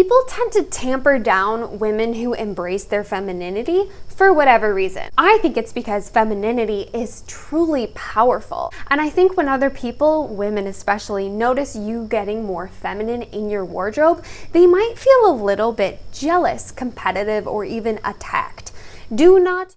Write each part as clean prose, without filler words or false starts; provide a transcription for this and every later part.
people tend to tamper down women who embrace their femininity for whatever reason. I think it's because femininity is truly powerful. And I think when other people, women especially, notice you getting more feminine in your wardrobe, they might feel a little bit jealous, competitive, or even attacked. Do not.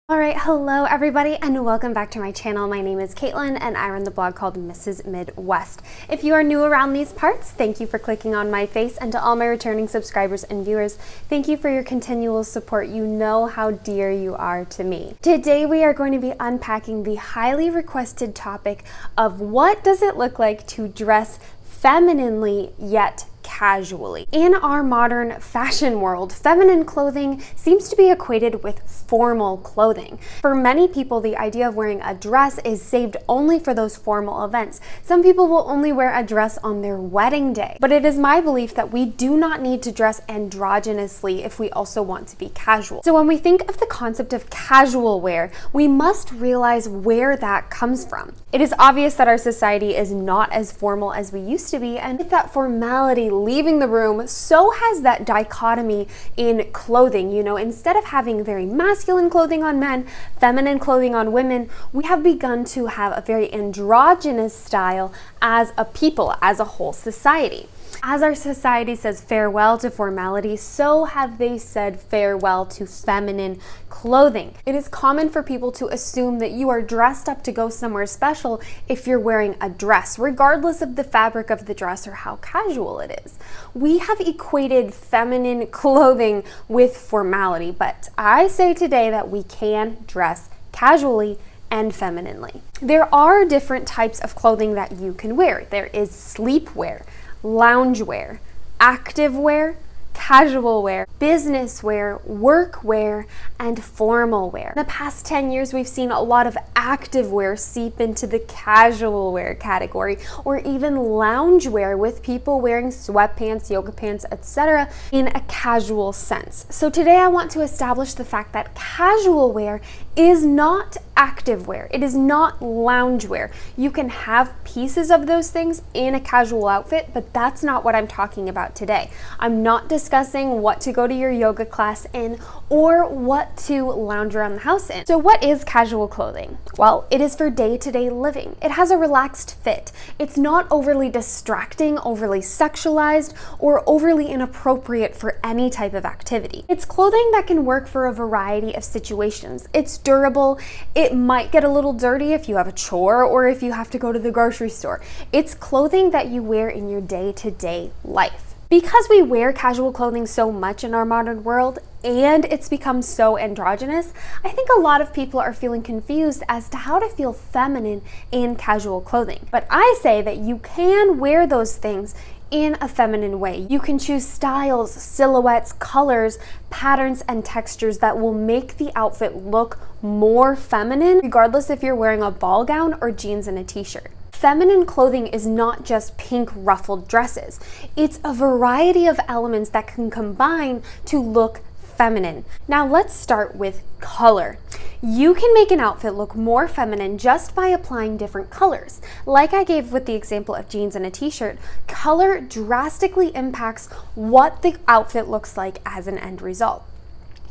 Alright, hello everybody and welcome back to my channel. My name is Caitlin and I run the blog called Mrs. Midwest. If you are new around these parts, thank you for clicking on my face, and to all my returning subscribers and viewers, thank you for your continual support. You know how dear you are to me. Today we are going to be unpacking the highly requested topic of what does it look like to dress femininely yet casually. In our modern fashion world, feminine clothing seems to be equated with formal clothing. For many people, the idea of wearing a dress is saved only for those formal events. Some people will only wear a dress on their wedding day. But it is my belief that we do not need to dress androgynously if we also want to be casual. So when we think of the concept of casual wear, we must realize where that comes from. It is obvious that our society is not as formal as we used to be, and with that formality leaving the room, so has that dichotomy in clothing. You know, instead of having very masculine clothing on men, feminine clothing on women, we have begun to have a very androgynous style as a people, as a whole society. As our society says farewell to formality, so have they said farewell to feminine clothing. It is common for people to assume that you are dressed up to go somewhere special if you're wearing a dress, regardless of the fabric of the dress or how casual it is. We have equated feminine clothing with formality, but I say today that we can dress casually and femininely. There are different types of clothing that you can wear. There is sleepwear, loungewear, activewear, casual wear, business wear, work wear, and formal wear. In the past 10 years, we've seen a lot of active wear seep into the casual wear category, or even lounge wear, with people wearing sweatpants, yoga pants, etc. in a casual sense. So today I want to establish the fact that casual wear is not active wear. It is not lounge wear. You can have pieces of those things in a casual outfit, but that's not what I'm talking about today. I'm not discussing what to go to your yoga class in or what to lounge around the house in. So what is casual clothing? Well, it is for day-to-day living. It has a relaxed fit. It's not overly distracting, overly sexualized, or overly inappropriate for any type of activity. It's clothing that can work for a variety of situations. It's durable. It might get a little dirty if you have a chore or if you have to go to the grocery store. It's clothing that you wear in your day-to-day life. Because we wear casual clothing so much in our modern world, and it's become so androgynous, I think a lot of people are feeling confused as to how to feel feminine in casual clothing. But I say that you can wear those things in a feminine way. You can choose styles, silhouettes, colors, patterns, and textures that will make the outfit look more feminine, regardless if you're wearing a ball gown or jeans and a t-shirt. Feminine clothing is not just pink ruffled dresses. It's a variety of elements that can combine to look feminine. Now let's start with color. You can make an outfit look more feminine just by applying different colors. Like I gave with the example of jeans and a t-shirt, color drastically impacts what the outfit looks like as an end result.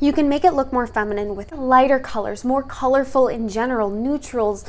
You can make it look more feminine with lighter colors, more colorful in general, neutrals,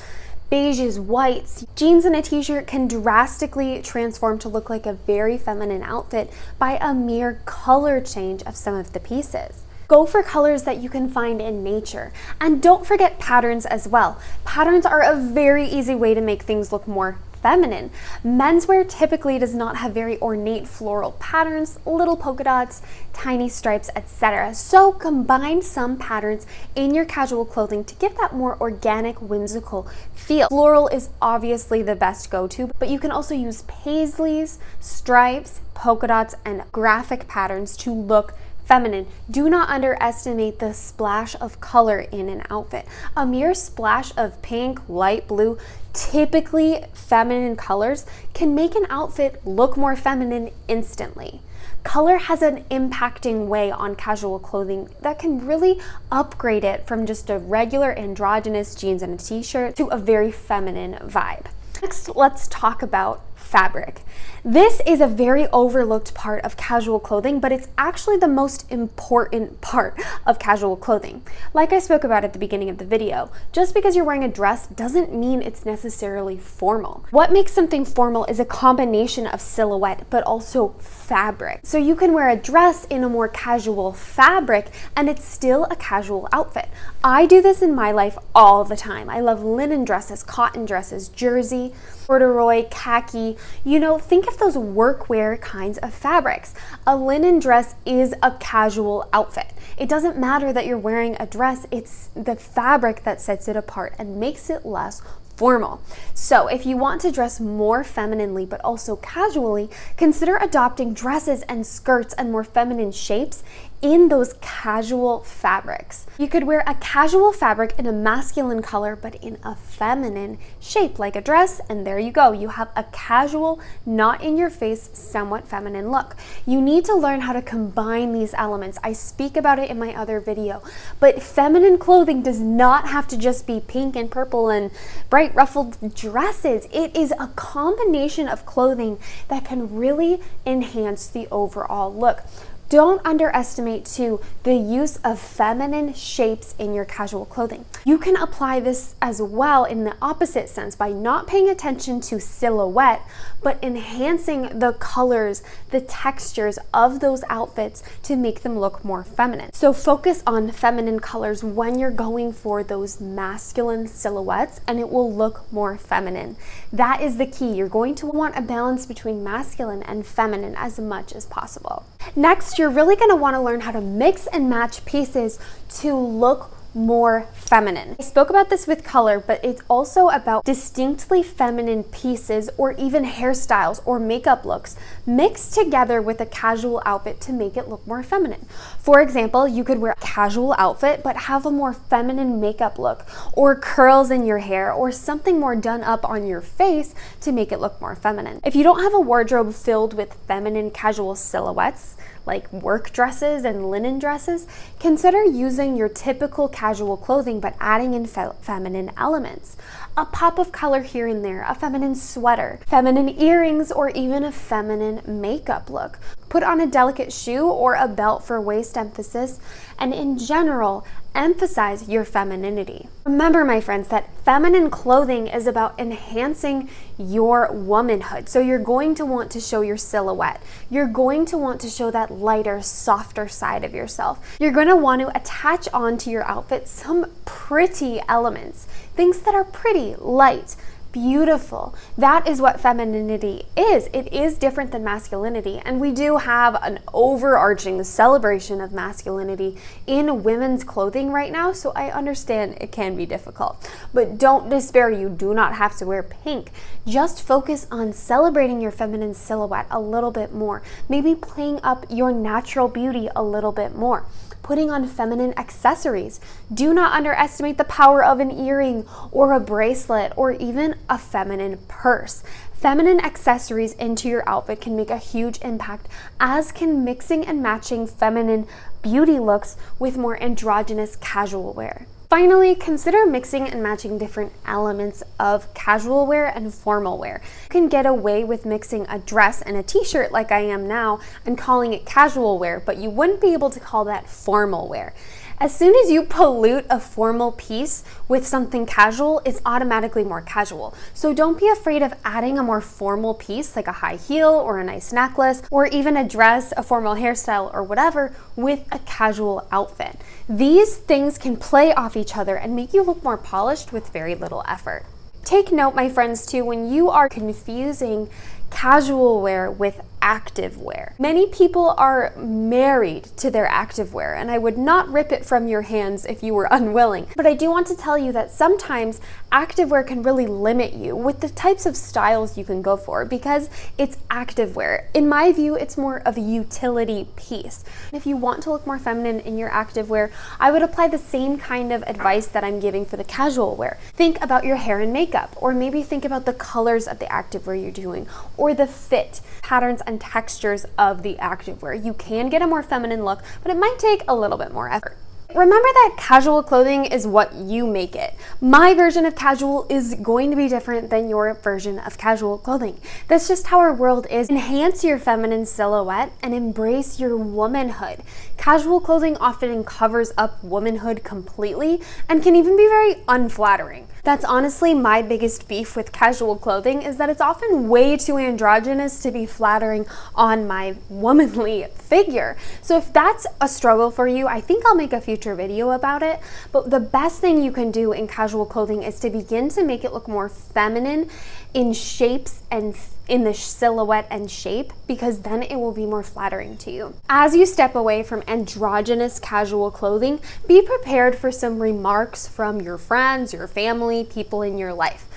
beiges, whites. Jeans and a t-shirt can drastically transform to look like a very feminine outfit by a mere color change of some of the pieces. Go for colors that you can find in nature. And don't forget patterns as well. Patterns are a very easy way to make things look more feminine. Menswear typically does not have very ornate floral patterns, little polka dots, tiny stripes, etc. So combine some patterns in your casual clothing to give that more organic, whimsical feel. Floral is obviously the best go-to, but you can also use paisleys, stripes, polka dots, and graphic patterns to look feminine. Do not underestimate the splash of color in an outfit. A mere splash of pink, light blue, typically feminine colors can make an outfit look more feminine instantly. Color has an impacting way on casual clothing that can really upgrade it from just a regular androgynous jeans and a t-shirt to a very feminine vibe. Next, let's talk about fabric. This is a very overlooked part of casual clothing, but it's actually the most important part of casual clothing. Like I spoke about at the beginning of the video, just because you're wearing a dress doesn't mean it's necessarily formal. What makes something formal is a combination of silhouette, but also fabric. So you can wear a dress in a more casual fabric and it's still a casual outfit. I do this in my life all the time. I love linen dresses, cotton dresses, jersey, corduroy, khaki, think of those workwear kinds of fabrics. A linen dress is a casual outfit. It doesn't matter that you're wearing a dress, it's the fabric that sets it apart and makes it less formal. So if you want to dress more femininely but also casually, consider adopting dresses and skirts and more feminine shapes in those casual fabrics. You could wear a casual fabric in a masculine color but in a feminine shape like a dress, and there you go. You have a casual, not in your face, somewhat feminine look. You need to learn how to combine these elements. I speak about it in my other video, but feminine clothing does not have to just be pink and purple and bright ruffled dresses. It is a combination of clothing that can really enhance the overall look. Don't underestimate, too, the use of feminine shapes in your casual clothing. You can apply this as well in the opposite sense by not paying attention to silhouette, but enhancing the colors, the textures of those outfits to make them look more feminine. So focus on feminine colors when you're going for those masculine silhouettes, and it will look more feminine. That is the key. You're going to want a balance between masculine and feminine as much as possible. Next, you're really going to want to learn how to mix and match pieces to look more feminine. I spoke about this with color, but it's also about distinctly feminine pieces or even hairstyles or makeup looks mixed together with a casual outfit to make it look more feminine. For example, you could wear a casual outfit but have a more feminine makeup look, or curls in your hair, or something more done up on your face to make it look more feminine. If you don't have a wardrobe filled with feminine casual silhouettes, like work dresses and linen dresses, consider using your typical casual clothing but adding in feminine elements. A pop of color here and there, a feminine sweater, feminine earrings, or even a feminine makeup look. Put on a delicate shoe or a belt for waist emphasis, and in general, emphasize your femininity. Remember, my friends, that feminine clothing is about enhancing your womanhood. So you're going to want to show your silhouette. You're going to want to show that lighter, softer side of yourself. You're going to want to attach onto your outfit some pretty elements, things that are pretty, light, beautiful. That is what femininity is. It is different than masculinity, and we do have an overarching celebration of masculinity in women's clothing right now, so I understand it can be difficult. But don't despair, you do not have to wear pink. Just focus on celebrating your feminine silhouette a little bit more, maybe playing up your natural beauty a little bit more. Putting on feminine accessories. Do not underestimate the power of an earring or a bracelet or even a feminine purse. Feminine accessories into your outfit can make a huge impact, as can mixing and matching feminine beauty looks with more androgynous casual wear. Finally, consider mixing and matching different elements of casual wear and formal wear. You can get away with mixing a dress and a t-shirt like I am now and calling it casual wear, but you wouldn't be able to call that formal wear. As soon as you pollute a formal piece with something casual, it's automatically more casual. So don't be afraid of adding a more formal piece like a high heel or a nice necklace or even a dress, a formal hairstyle, or whatever with a casual outfit. These things can play off each other and make you look more polished with very little effort. Take note, my friends, too, when you are confusing casual wear with active wear. Many people are married to their active wear, and I would not rip it from your hands if you were unwilling. But I do want to tell you that sometimes active wear can really limit you with the types of styles you can go for because it's active wear. In my view, it's more of a utility piece. If you want to look more feminine in your active wear, I would apply the same kind of advice that I'm giving for the casual wear. Think about your hair and makeup, or maybe think about the colors of the active wear you're doing, or the fit, patterns, and textures of the activewear. You can get a more feminine look, but it might take a little bit more effort. Remember that casual clothing is what you make it. My version of casual is going to be different than your version of casual clothing. That's just how our world is. Enhance your feminine silhouette and embrace your womanhood. Casual clothing often covers up womanhood completely and can even be very unflattering. That's honestly my biggest beef with casual clothing, is that it's often way too androgynous to be flattering on my womanly figure. So if that's a struggle for you, I think I'll make a future video about it. But the best thing you can do in casual clothing is to begin to make it look more feminine in shapes and in the silhouette and shape, because then it will be more flattering to you. As you step away from androgynous casual clothing, be prepared for some remarks from your friends, your family, people in your life.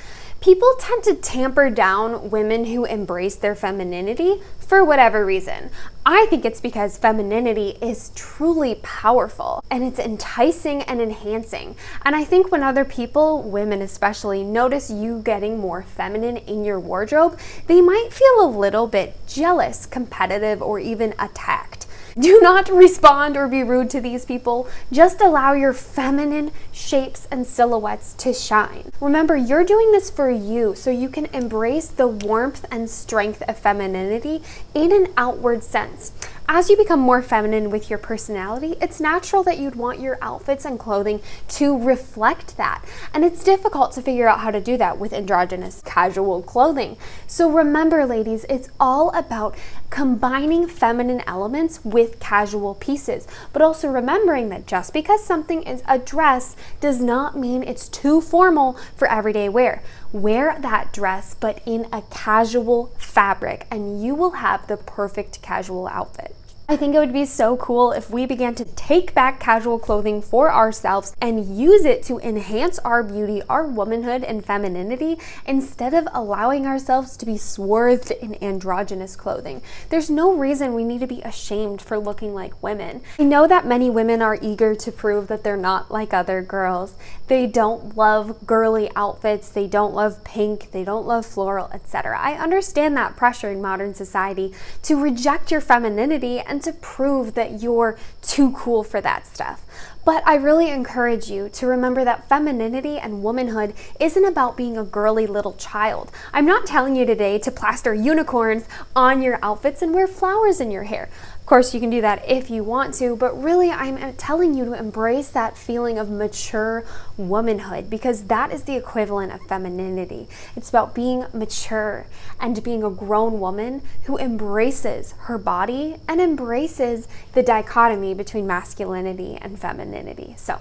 People tend to tamper down women who embrace their femininity for whatever reason. I think it's because femininity is truly powerful and it's enticing and enhancing. And I think when other people, women especially, notice you getting more feminine in your wardrobe, they might feel a little bit jealous, competitive, or even attacked. Do not respond or be rude to these people. Just allow your feminine shapes and silhouettes to shine. Remember, you're doing this for you, so you can embrace the warmth and strength of femininity in an outward sense. As you become more feminine with your personality, it's natural that you'd want your outfits and clothing to reflect that. And it's difficult to figure out how to do that with androgynous casual clothing. So remember, ladies, it's all about combining feminine elements with casual pieces, but also remembering that just because something is a dress does not mean it's too formal for everyday wear. Wear that dress, but in a casual fabric, and you will have the perfect casual outfit. I think it would be so cool if we began to take back casual clothing for ourselves and use it to enhance our beauty, our womanhood, and femininity, instead of allowing ourselves to be swathed in androgynous clothing. There's no reason we need to be ashamed for looking like women. I know that many women are eager to prove that they're not like other girls. They don't love girly outfits, they don't love pink, they don't love floral, etc. I understand that pressure in modern society to reject your femininity and to prove that you're too cool for that stuff. But I really encourage you to remember that femininity and womanhood isn't about being a girly little child. I'm not telling you today to plaster unicorns on your outfits and wear flowers in your hair. Of course, you can do that if you want to, but really I'm telling you to embrace that feeling of mature womanhood, because that is the equivalent of femininity. It's about being mature and being a grown woman who embraces her body and embraces the dichotomy between masculinity and femininity. So,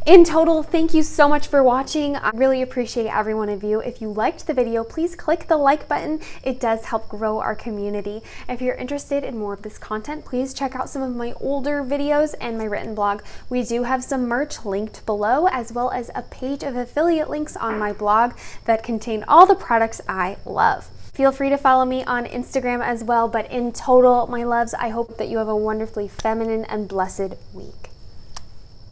in total, thank you so much for watching. I really appreciate every one of you. If you liked the video, please click the like button. It does help grow our community. If you're interested in more of this content, please check out some of my older videos and my written blog. We do have some merch linked below, as well as a page of affiliate links on my blog that contain all the products I love. Feel free to follow me on Instagram as well, but in total, my loves, I hope that you have a wonderfully feminine and blessed week.